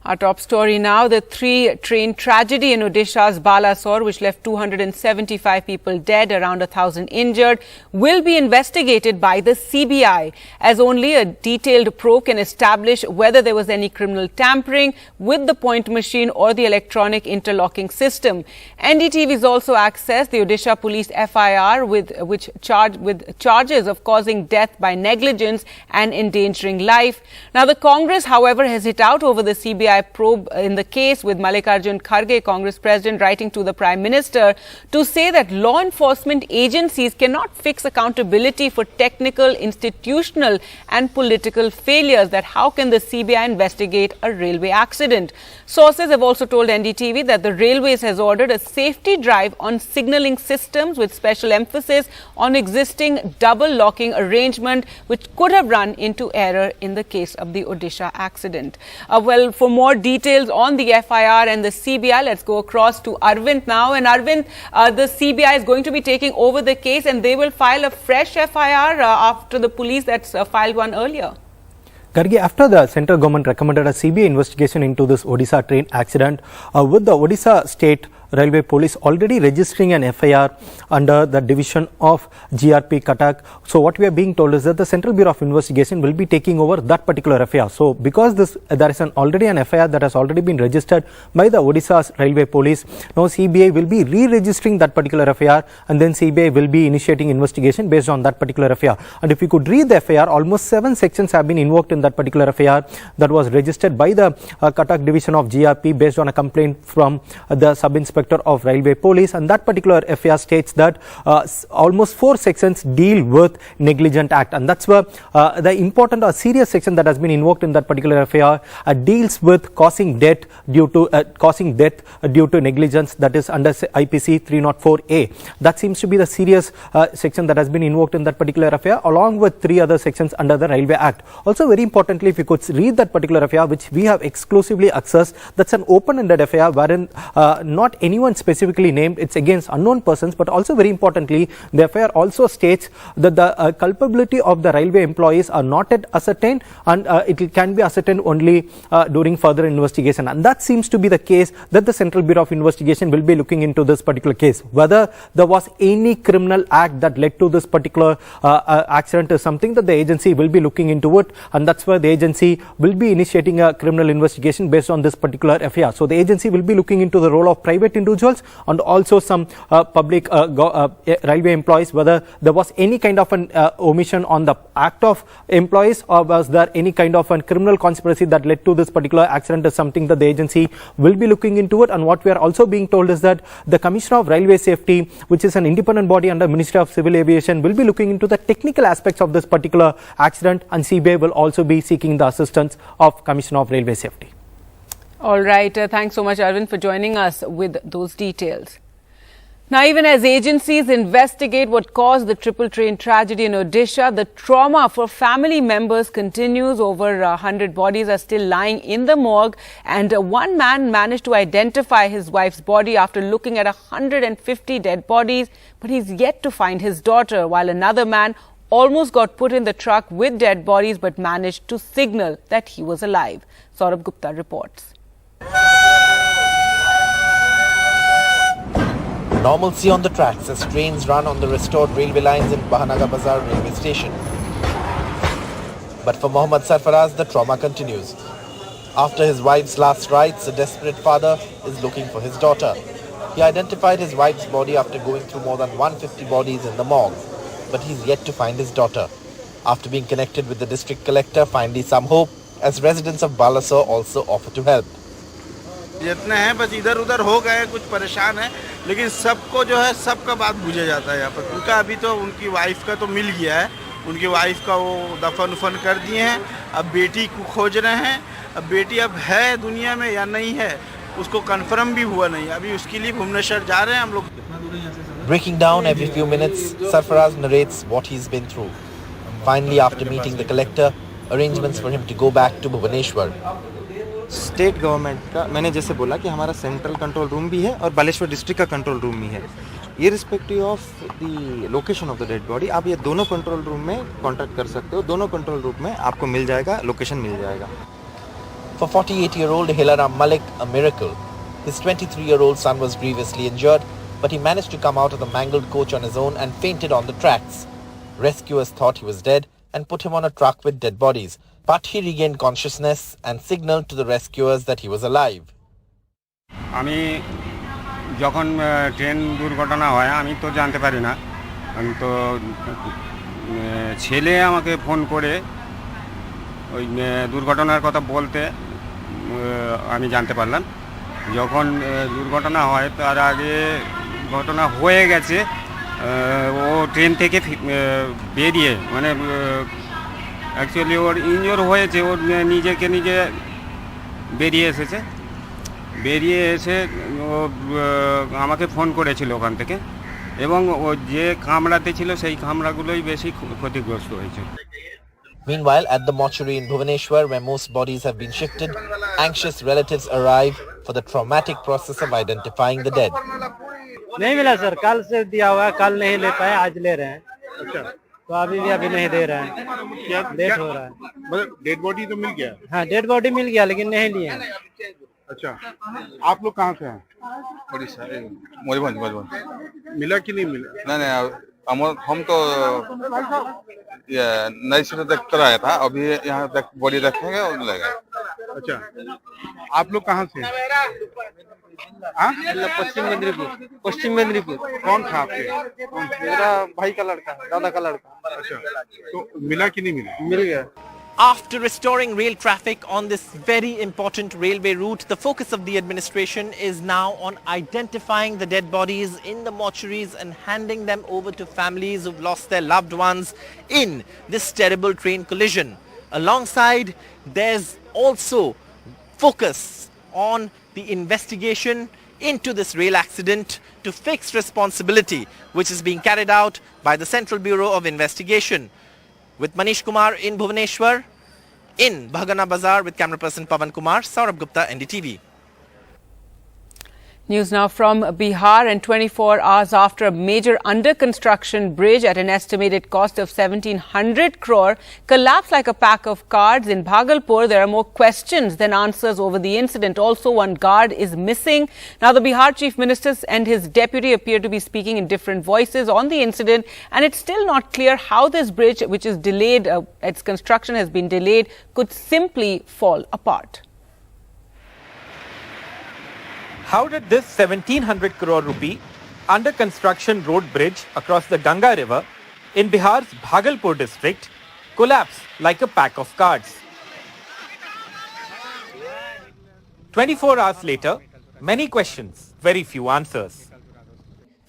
Our top story now, the three-train tragedy in Odisha's Balasore, which left 275 people dead, around 1,000 injured, will be investigated by the CBI, as only a detailed probe can establish whether there was any criminal tampering with the point machine or the electronic interlocking system. NDTV has also accessed the Odisha police FIR with charges of causing death by negligence and endangering life. Now, the Congress, however, has hit out over the CBI probe in the case, with Mallikarjun Kharge, Congress President, writing to the Prime Minister to say that law enforcement agencies cannot fix accountability for technical, institutional and political failures. That how can the CBI investigate a railway accident? Sources have also told NDTV that the Railways has ordered a safety drive on signalling systems with special emphasis on existing double locking arrangement, which could have run into error in the case of the Odisha accident. Well, for more details on the FIR and the CBI, let's go across to Arvind now. And Arvind, the CBI is going to be taking over the case and they will file a fresh FIR after the police that's filed one earlier. Gargi, after the central government recommended a CBI investigation into this Odisha train accident, with the Odisha State Railway Police already registering an FIR under the division of GRP Cuttack. So what we are being told is that the Central Bureau of Investigation will be taking over that particular FIR. So because there is already an FIR that has already been registered by the Odisha Railway Police, now CBI will be re-registering that particular FIR, and then CBI will be initiating investigation based on that particular FIR. And if you could read the FIR, almost 7 sections have been invoked in that particular FIR that was registered by the Cuttack division of GRP based on a complaint from the sub-inspector of Railway Police, and that particular FIR states that almost 4 sections deal with negligent act, and that's where the important or serious section that has been invoked in that particular FIR deals with causing death due to negligence, that is under IPC 304A. That seems to be the serious section that has been invoked in that particular FIR, along with 3 other sections under the Railway Act. Also, very importantly, if you could read that particular FIR, which we have exclusively accessed, that's an open-ended FIR wherein not anyone specifically named, it's against unknown persons, but also very importantly, the FIR also states that the culpability of the railway employees are not yet ascertained, and it can be ascertained only during further investigation. And that seems to be the case that the Central Bureau of Investigation will be looking into this particular case. Whether there was any criminal act that led to this particular accident is something that the agency will be looking into it, and that's where the agency will be initiating a criminal investigation based on this particular FIR. So the agency will be looking into the role of private individuals and also some public railway employees, whether there was any kind of an omission on the act of employees, or was there any kind of a criminal conspiracy that led to this particular accident is something that the agency will be looking into it. And what we are also being told is that the Commissioner of Railway Safety, which is an independent body under Ministry of Civil Aviation, will be looking into the technical aspects of this particular accident, and CBI will also be seeking the assistance of Commissioner of Railway Safety. All right. Thanks so much, Arvind, for joining us with those details. Now, even as agencies investigate what caused the triple train tragedy in Odisha, the trauma for family members continues. Over 100 bodies are still lying in the morgue, and one man managed to identify his wife's body after looking at 150 dead bodies, but he's yet to find his daughter, while another man almost got put in the truck with dead bodies but managed to signal that he was alive. Saurabh Gupta reports. Normalcy on the tracks as trains run on the restored railway lines in Bahanaga Bazar railway station. But for Mohammad Sarfaraz, the trauma continues. After his wife's last rites, a desperate father is looking for his daughter. He identified his wife's body after going through more than 150 bodies in the morgue, but he's yet to find his daughter. After being connected with the district collector, finally some hope, as residents of Balasore also offer to help. जितने हैं बस इधर उधर हो गए, कुछ परेशान है, लेकिन सबको जो है सबका बात बुझे जाता है यहाँ पर। उनका अभी तो उनकी वाइफ का तो मिल गया है, उनकी वाइफ का वो दफन उफन कर दिए हैं, अब बेटी को खोज रहे हैं। अब बेटी अब है दुनिया में या नहीं है उसको कंफर्म भी हुआ नहीं, अभी उसके लिए भुवनेश्वर जा रहे हैं हम लोग। Breaking down every few minutes, Sarfaraz narrates what he's been through. Finally, after meeting the collector, arrangements for him to go back to Bhubaneswar. State government का मैंने जैसे बोला कि हमारा सेंट्रल कंट्रोल रूम भी है और बालेश्वर डिस्ट्रिक्ट का कंट्रोल रूम भी है। Irrespective of the location of the dead body आप ये दोनों कंट्रोल रूम में कांटेक्ट कर सकते हो, दोनों कंट्रोल रूम में आपको मिल जाएगा, लोकेशन मिल जाएगा। For 48-year-old Hilaram Malik, a miracle. His 23-year-old son was grievously injured, but he managed to come out of the mangled coach on his own and fainted on the tracks. Rescuers thought he was dead and put him on a truck with dead bodies, but he regained consciousness and signaled to the rescuers that he was alive. আমি যখন train দুর্ঘটনা হয় আমি তো জানতে পারি না, আমি তো ছেলে আমাকে ফোন করে ওই দুর্ঘটনার কথা বলতে আমি জানতে পারলাম। যখন দুর্ঘটনা হয় তার আগে ঘটনা হয়ে গেছে, ও ট্রেন থেকে বেরিয়ে মানে অ্যাকচুয়ালি ওর ইনজোর হয়েছে, ওর নিজে বেরিয়ে এসেছে। বেরিয়ে এসে ও আমাকে ফোন করেছিল ওখান থেকে, এবং ও যে কামরাতে ছিল সেই কামরাগুলোই বেশি ক্ষতিগ্রস্ত হয়েছে। Meanwhile, at the mortuary in Bhubaneswar, where most bodies have been shifted, anxious relatives arrive for the traumatic process of identifying the dead. नहीं मिला सर, कल से दिया हुआ है, कल नहीं ले पाए, आज ले रहे हैं। अच्छा, तो अभी नहीं दे रहे हैं, लेट हो रहा है। मतलब डेड बॉडी तो मिल गया? हाँ, डेड बॉडी मिल गया लेकिन नहीं लिए। अच्छा, आप लोग कहाँ से हैं? उड़ीसा, मयूरभंज। मिला कि नहीं मिला? नहीं, हम तो ये नई से देख कर आया था, अभी यहाँ बॉडी रखेंगे और मिलेगा। अच्छा, आप लोग कहाँ से? पश्चिम मेदिनीपुर। कौन था आपके? मेरा भाई का लड़का, दादा का लड़का। अच्छा, तो मिला कि नहीं मिला? मिल गया। After restoring rail traffic on this very important railway route, the focus of the administration is now on identifying the dead bodies in the mortuaries and handing them over to families who've lost their loved ones in this terrible train collision. Alongside, there's also focus on the investigation into this rail accident to fix responsibility, which is being carried out by the Central Bureau of Investigation. With Manish Kumar in Bhubaneswar, in Bhagana Bazaar with camera person Pavan Kumar, Saurabh Gupta, NDTV. News now from Bihar, and 24 hours after a major under-construction bridge at an estimated cost of 1,700 crore collapsed like a pack of cards in Bhagalpur, there are more questions than answers over the incident. Also, one guard is missing. Now, the Bihar Chief Minister and his deputy appear to be speaking in different voices on the incident, and it's still not clear how this bridge, which is delayed, its construction has been delayed, could simply fall apart. How did this 1,700 crore rupee under construction road bridge across the Ganga River in Bihar's Bhagalpur district collapse like a pack of cards? 24 hours later, many questions, very few answers.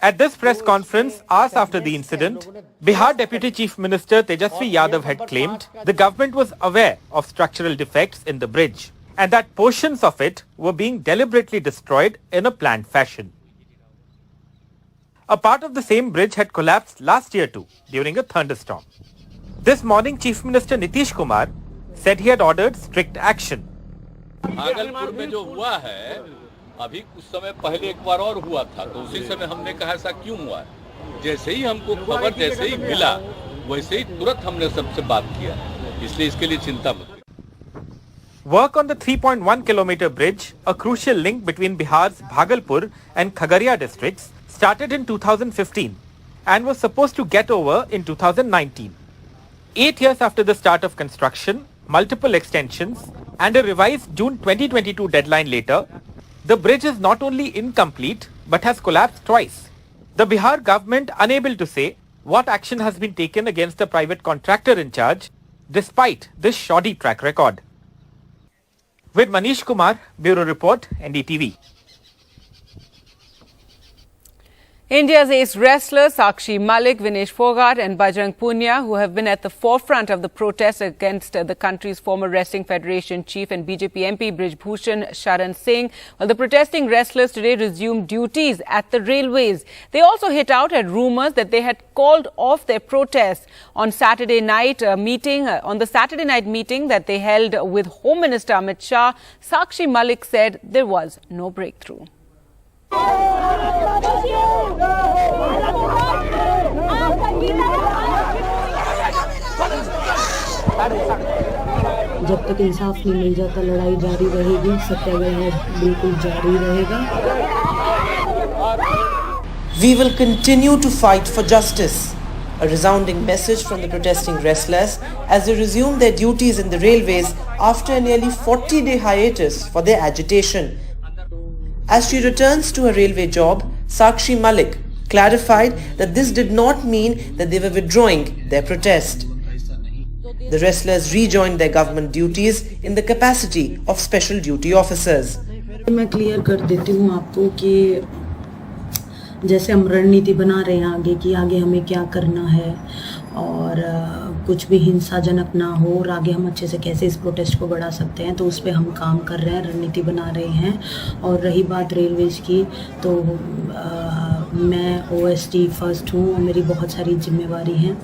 At this press conference, hours after the incident, Bihar Deputy Chief Minister Tejasvi Yadav had claimed the government was aware of structural defects in the bridge, and that portions of it were being deliberately destroyed in a planned fashion. A part of the same bridge had collapsed last year too, during a thunderstorm. This morning, Chief Minister Nitish Kumar said he had ordered strict action. Bhagalpur में जो हुआ है, अभी कुछ समय पहले एक बार और हुआ था, तो उसी समय हमने कहा ऐसा क्यों हुआ है। जैसे ही हमको खबर जैसे ही मिला, वैसे ही तुरंत हमने सबसे बात किया, इसलिए इसके लिए चिंता मत। Work on the 3.1 kilometer bridge, a crucial link between Bihar's Bhagalpur and Khagaria districts, started in 2015 and was supposed to get over in 2019. 8 years after the start of construction, multiple extensions, and a revised June 2022 deadline later, the bridge is not only incomplete but has collapsed twice. The Bihar government unable to say what action has been taken against the private contractor in charge, despite this shoddy track record. With Manish Kumar, Bureau Report, NDTV. India's ace wrestlers Sakshi Malik, Vinesh Fogart and Bajrang Punia, who have been at the forefront of the protests against the country's former Wrestling Federation chief and BJP MP Brij Bhushan Sharan Singh, well, the protesting wrestlers today resumed duties at the railways. They also hit out at rumours that they had called off their protests on the Saturday night meeting that they held with Home Minister Amit Shah. Sakshi Malik said there was no breakthrough. जब तक इंसाफ नहीं मिल जाता लड़ाई जारी रहेगी, सत्याग्रह बिल्कुल जारी रहेगा। We will continue to fight for justice. A resounding message from the protesting wrestlers as they resume their duties in the railways after a nearly 40-day hiatus for their agitation. As she returns to her railway job, Sakshi Malik clarified that this did not mean that they were withdrawing their protest. The wrestlers rejoined their government duties in the capacity of special duty officers. मैं clear कर देती हूँ आपको कि जैसे हम रणनीति बना रहे हैं आगे की, आगे हमें क्या करना है और कुछ भी हिंसाजनक ना हो और आगे हम अच्छे से कैसे इस प्रोटेस्ट को बढ़ा सकते हैं, तो उस पर हम काम कर रहे हैं, रणनीति बना रहे हैं। और रही बात रेलवेज की, तो मैं OST फर्स्ट हूँ और मेरी बहुत सारी जिम्मेवारी हैं,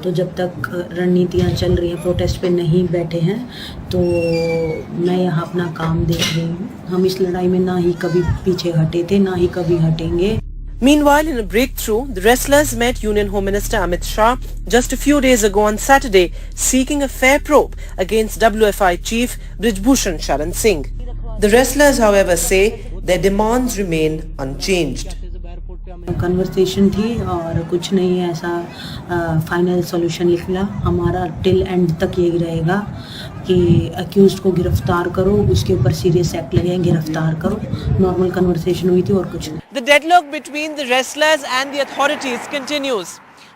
तो जब तक रणनीतियाँ चल रही हैं, प्रोटेस्ट पे नहीं बैठे हैं, तो मैं यहाँ अपना काम देख रही हूँ। हम इस लड़ाई में ना ही कभी पीछे हटे थे, ना ही कभी हटेंगे। Meanwhile, in a breakthrough, the wrestlers met Union Home Minister Amit Shah just a few days ago on Saturday, seeking a fair probe against WFI chief Brijbhushan Sharan Singh. The wrestlers, however, say their demands remain unchanged. Conversation थी और कुछ नहीं है ऐसा final solution निकला। हमारा till and तक यही रहेगा कि अक्यूज्ड को गिरफ्तार करो, उसके ऊपर सीरियस एक्ट लगे, गिरफ्तार करो। नॉर्मल कन्वर्सेशन हुई थी और कुछ नहीं। The deadlock between the wrestlers and the authorities continues.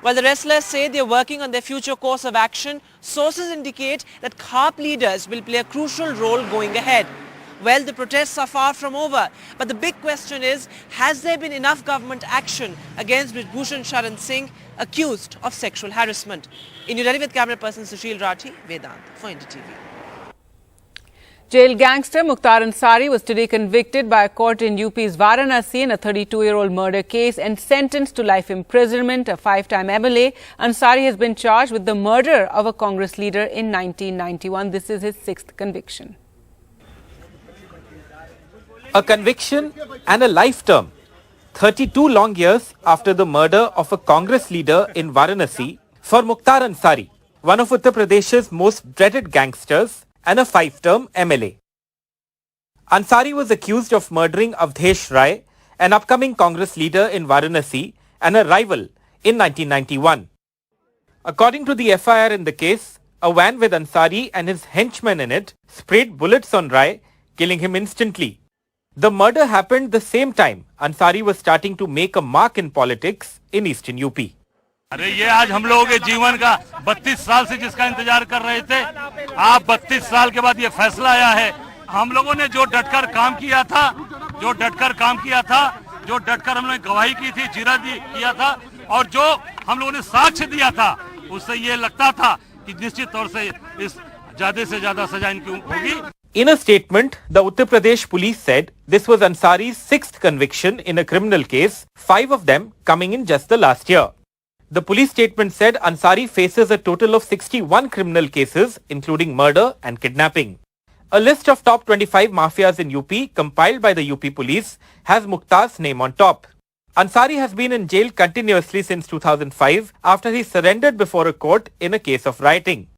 While the wrestlers say they are working on their future course of action, sources indicate that CARP leaders will play a crucial role going ahead. Well, the protests are far from over, but the big question is, has there been enough government action against Brijbhushan Sharan Singh, accused of sexual harassment? In New Delhi with camera person Sushil Rathi, Vedant for NDTV. Jail gangster Muktar Ansari was today convicted by a court in UP's Varanasi in a 32-year-old murder case and sentenced to life imprisonment. A 5-time MLA, Ansari has been charged with the murder of a Congress leader in 1991. This is his 6th conviction. A conviction and a life term. 32 long years after the murder of a Congress leader in Varanasi for Muktar Ansari, one of Uttar Pradesh's most dreaded gangsters and a 5-term MLA. Ansari was accused of murdering Avdesh Rai, an upcoming Congress leader in Varanasi and a rival in 1991. According to the FIR in the case, a van with Ansari and his henchmen in it sprayed bullets on Rai, killing him instantly. The murder happened the same time Ansari was starting to make a mark in politics in eastern UP. अरे ये आज हम लोगों के जीवन का 32 साल से जिसका इंतजार कर रहे थे, आप 32 साल के बाद ये फैसला आया है। हम लोगों ने जो डटकर काम किया था, जो डटकर हम लोगों ने गवाही की थी, जीरा किया था और जो हम लोगों ने साक्ष्य दिया था, उससे ये लगता था कि निश्चित तौर से इस ज्यादा से ज्यादा सजा इनकी होगी। In a statement, the Uttar Pradesh police said this was Ansari's 6th conviction in a criminal case, 5 of them coming in just the last year. The police statement said Ansari faces a total of 61 criminal cases, including murder and kidnapping. A list of top 25 mafias in UP compiled by the UP police has Muktar's name on top. Ansari has been in jail continuously since 2005 after he surrendered before a court in a case of rioting.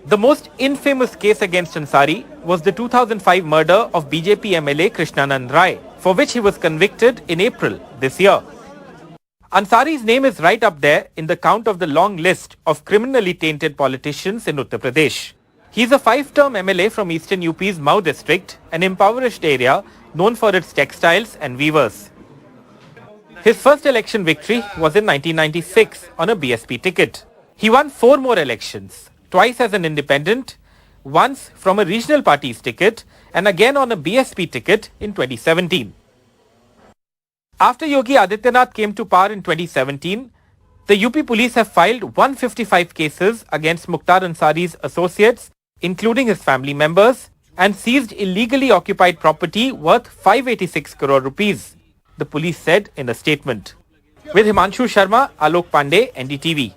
The most infamous case against Ansari was the 2005 murder of BJP MLA Krishnanand Rai, for which he was convicted in April this year. Ansari's name is right up there in the count of the long list of criminally tainted politicians in Uttar Pradesh. He's a 5-term MLA from eastern UP's Mau district, an impoverished area known for its textiles and weavers. His first election victory was in 1996 on a BSP ticket. He won 4 more elections, twice as an independent, once from a regional party's ticket and again on a BSP ticket in 2017. After Yogi Adityanath came to power in 2017, the UP police have filed 155 cases against Muktar Ansari's associates, including his family members, and seized illegally occupied property worth 586 crore rupees, the police said in a statement. With Himanshu Sharma, Alok Pandey, NDTV.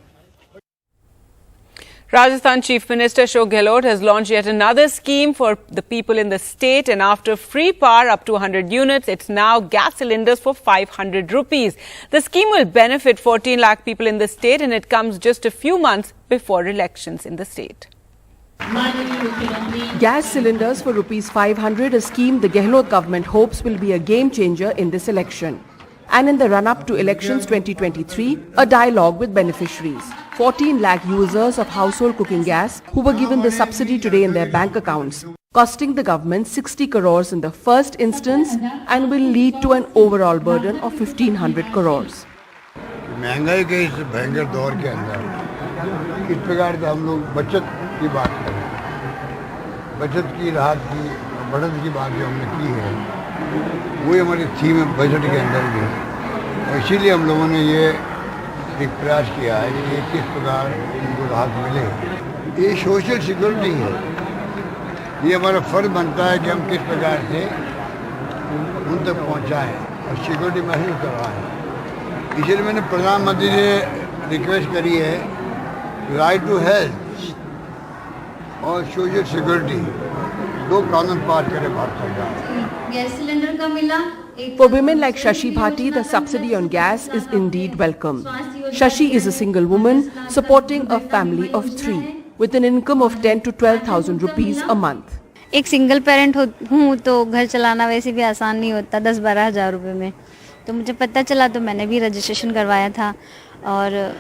Rajasthan Chief Minister Ashok Gehlot has launched yet another scheme for the people in the state, and after free power up to 100 units, it's now gas cylinders for 500 rupees. The scheme will benefit 14 lakh people in the state, and it comes just a few months before elections in the state. Gas cylinders for rupees 500, a scheme the Gehlot government hopes will be a game changer in this election. And in the run-up to elections 2023, a dialogue with beneficiaries. 14 lakh users of household cooking gas who were given the subsidy today in their bank accounts, costing the government 60 crores in the first instance and will lead to an overall burden of 1500 crores. महंगाई के इस भयंकर दौर के अंदर इस प्रकार से हम लोग बचत की बात करें, बचत की राहत की बढ़त की बात जो हमने की है वही हमारी थीम है बजट के अंदर भी, और इसीलिए हम लोगों ने ये एक प्रयास किया है कि किस प्रकार उनको राहत मिले। ये सोशल सिक्योरिटी है, ये हमारा फर्ज बनता है कि हम किस प्रकार से उन तक पहुँचाएँ और सिक्योरिटी महसूस करवाएँ। इसलिए मैंने प्रधानमंत्री से रिक्वेस्ट करी है, राइट टू हेल्थ और सोशल सिक्योरिटी दो कानून पास करे भारत सरकार। गैस सिलेंडर का मिला। For women like Shashi Bhati, the subsidy on gas is indeed welcome. Shashi is a single woman supporting a family of 3 with an income of 10 to 12,000 rupees a month. एक single parent हूँ तो घर चलाना वैसे भी आसान नहीं होता 10-12 हज़ार रुपये में, तो मुझे पता चला तो मैंने भी रजिस्ट्रेशन करवाया था। और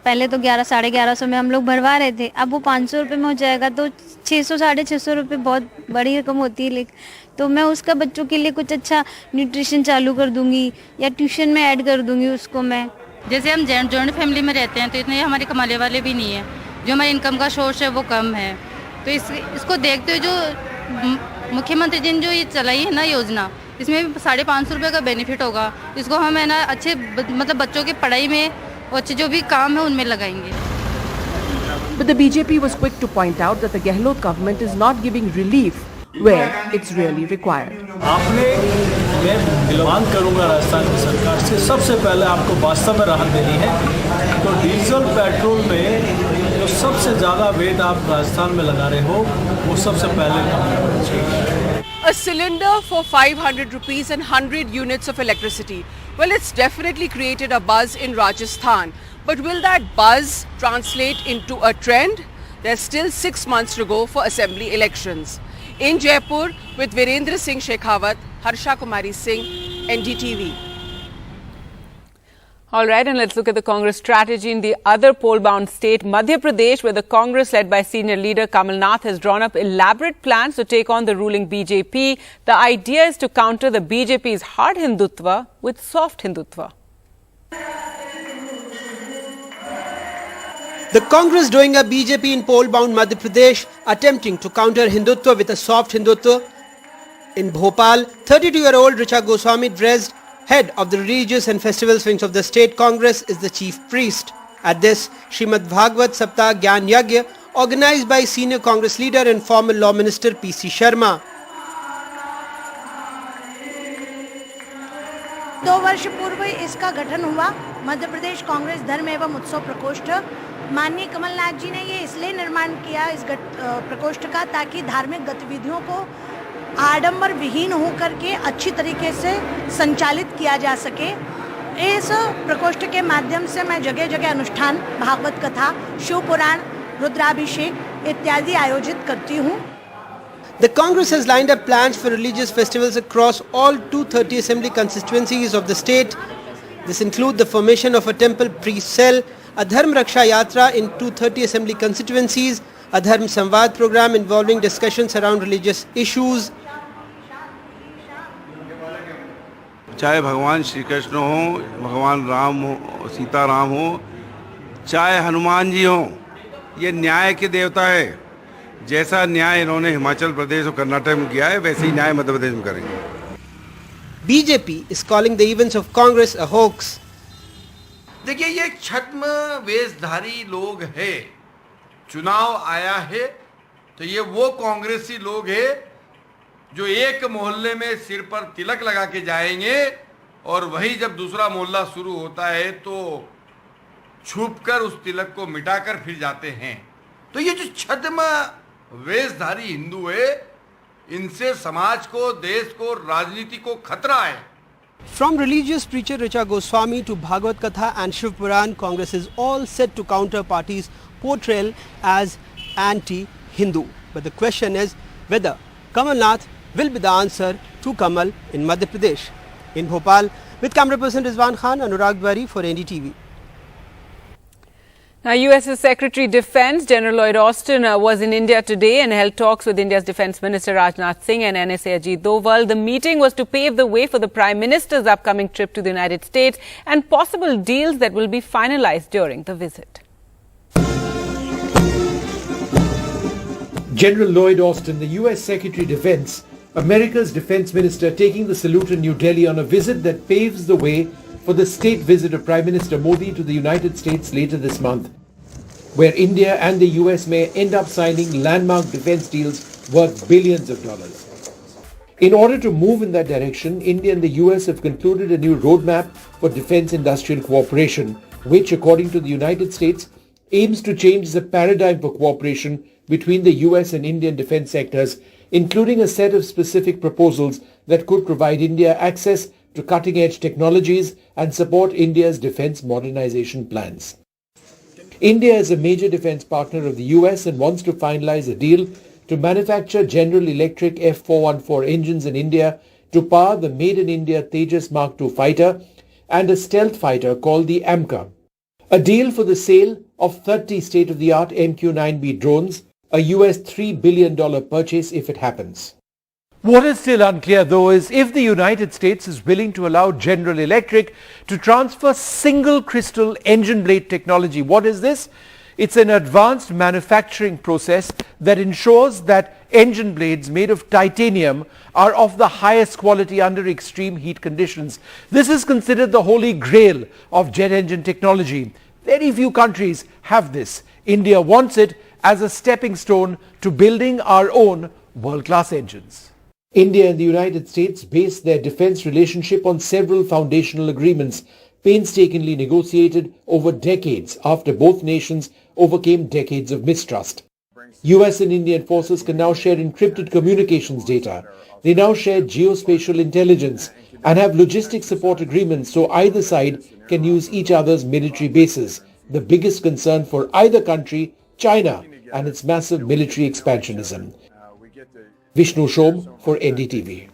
पहले तो 1100-1150 में हम लोग भरवा रहे थे, अब वो 500 रुपये में हो जाएगा, तो 600-650 रुपये बहुत बड़ी रकम होती है। लेकिन तो मैं उसका बच्चों के लिए कुछ अच्छा न्यूट्रिशन चालू कर दूंगी या ट्यूशन में ऐड कर दूंगी उसको मैं। जैसे हम जॉइंट फैमिली में रहते हैं तो इतने हमारे कमाने वाले भी नहीं है, जो हमारी इनकम का सोर्स है वो कम है, तो इसको देखते हुए जो मुख्यमंत्री जी ने जो ये चलाई है ना योजना, इसमें 550 रुपये का बेनिफिट होगा। इसको हम है ना अच्छे मतलब बच्चों की पढ़ाई में और अच्छे जो भी काम है उनमें लगाएंगे। But the BJP was quick to point out that the Gehlot government is not giving relief where it's really required. मैं मांग करूंगा राजस्थान की सरकार से, सबसे पहले आपको वास्तव में राहत देनी है तो डीजल पेट्रोल में जो सबसे ज़्यादा वेट आप राजस्थान में लगा रहे हो वो सबसे पहले कम करना चाहिए। A cylinder for 500 rupees and 100 units of electricity. Well, it's definitely created a buzz in Rajasthan. But will that buzz translate into a trend? There's still 6 months to go for assembly elections. In Jaipur, with Virendra Singh Shekhawat, Harsha Kumari Singh, NDTV. All right, and let's look at the Congress strategy in the other poll-bound state, Madhya Pradesh, where the Congress led by senior leader Kamal Nath has drawn up elaborate plans to take on the ruling BJP. The idea is to counter the BJP's hard Hindutva with soft Hindutva. The Congress doing a BJP in poll-bound Madhya Pradesh, attempting to counter Hindutva with a soft Hindutva. In Bhopal, 32-year-old Richa Goswami dressed head of the religious and festivals wings of the state Congress is the chief priest. At this Srimad Bhagavad Saptah Gyan Yagya, organized by senior Congress leader and former law minister PC Sharma. 2 वर्ष पूर्व इसका गठन हुआ मध्य प्रदेश कांग्रेस धर्म एवं उत्सव प्रकोष्ठ। माननीय कमलनाथ जी ने ये इसलिए निर्माण किया इस प्रकोष्ठ का ताकि धार्मिक गतिविधियों को आडंबर विहीन होकर के अच्छी तरीके से संचालित किया जा सके। इस प्रकोष्ठ के माध्यम से मैं जगह जगह अनुष्ठान, भागवत कथा, शिव पुराण, रुद्राभिषेक इत्यादि आयोजित करती हूँ। The Congress has lined up plans for religious festivals across all 230 assembly constituencies of the state. This includes the formation of a temple priest cell, a Dharm Raksha Yatra in 230 assembly constituencies, a Dharm Samvad program involving discussions around religious issues. चाहे भगवान श्री कृष्ण हो, भगवान राम हो, सीता राम हो, चाहे हनुमान जी हो, ये न्याय के देवता है। जैसा न्याय इन्होंने हिमाचल प्रदेश और कर्नाटक में किया है वैसे ही न्याय मध्य प्रदेश में करेंगे। BJP is calling the events of Congress a hoax. देखिए ये छद्म वेशधारी लोग हैं, चुनाव आया है तो ये वो कांग्रेसी लोग हैं जो एक मोहल्ले में सिर पर तिलक लगा के जाएंगे और वही जब दूसरा मोहल्ला शुरू होता है तो छुपकर उस तिलक को मिटाकर फिर जाते हैं। तो ये जो छद्म वेशधारी हिंदू है, इनसे समाज को, देश को, राजनीति को खतरा है। From religious preacher Richa Goswami to Bhagavad Katha and Shiv Puran, Congress is all set to counter parties' portrayal as anti Hindu. But the question is whether Kamal Nath will be the answer to Kamal in Madhya Pradesh. In Bhopal, with camera person Rizwan Khan, Anurag Dwari for NDTV. Now, U.S.'s Secretary Defense General Lloyd Austin was in India today and held talks with India's Defense Minister Rajnath Singh and NSA Ajit Doval. The meeting was to pave the way for the Prime Minister's upcoming trip to the United States and possible deals that will be finalized during the visit. General Lloyd Austin, the U.S. Secretary Defense, America's Defense Minister, taking the salute in New Delhi on a visit that paves the way for the state visit of Prime Minister Modi to the United States later this month, where India and the US may end up signing landmark defense deals worth billions of dollars. In order to move in that direction, India and the US have concluded a new roadmap for defense industrial cooperation, which, according to the United States, aims to change the paradigm for cooperation between the US and Indian defense sectors, including a set of specific proposals that could provide India access to cutting-edge technologies and support India's defense modernization plans. India is a major defense partner of the US and wants to finalize a deal to manufacture General Electric F414 engines in India to power the Made in India Tejas Mark II fighter and a stealth fighter called the AMCA. A deal for the sale of 30 state-of-the-art MQ-9B drones, a US $3 billion purchase if it happens. What is still unclear, though, is if the United States is willing to allow General Electric to transfer single crystal engine blade technology. What is this? It's an advanced manufacturing process that ensures that engine blades made of titanium are of the highest quality under extreme heat conditions. This is considered the holy grail of jet engine technology. Very few countries have this. India wants it as a stepping stone to building our own world-class engines. India and the United States base their defense relationship on several foundational agreements, painstakingly negotiated over decades after both nations overcame decades of mistrust. US and Indian forces can now share encrypted communications data. They now share geospatial intelligence and have logistic support agreements so either side can use each other's military bases. The biggest concern for either country, China, and its massive military expansionism. Vishnu Shom for NDTV.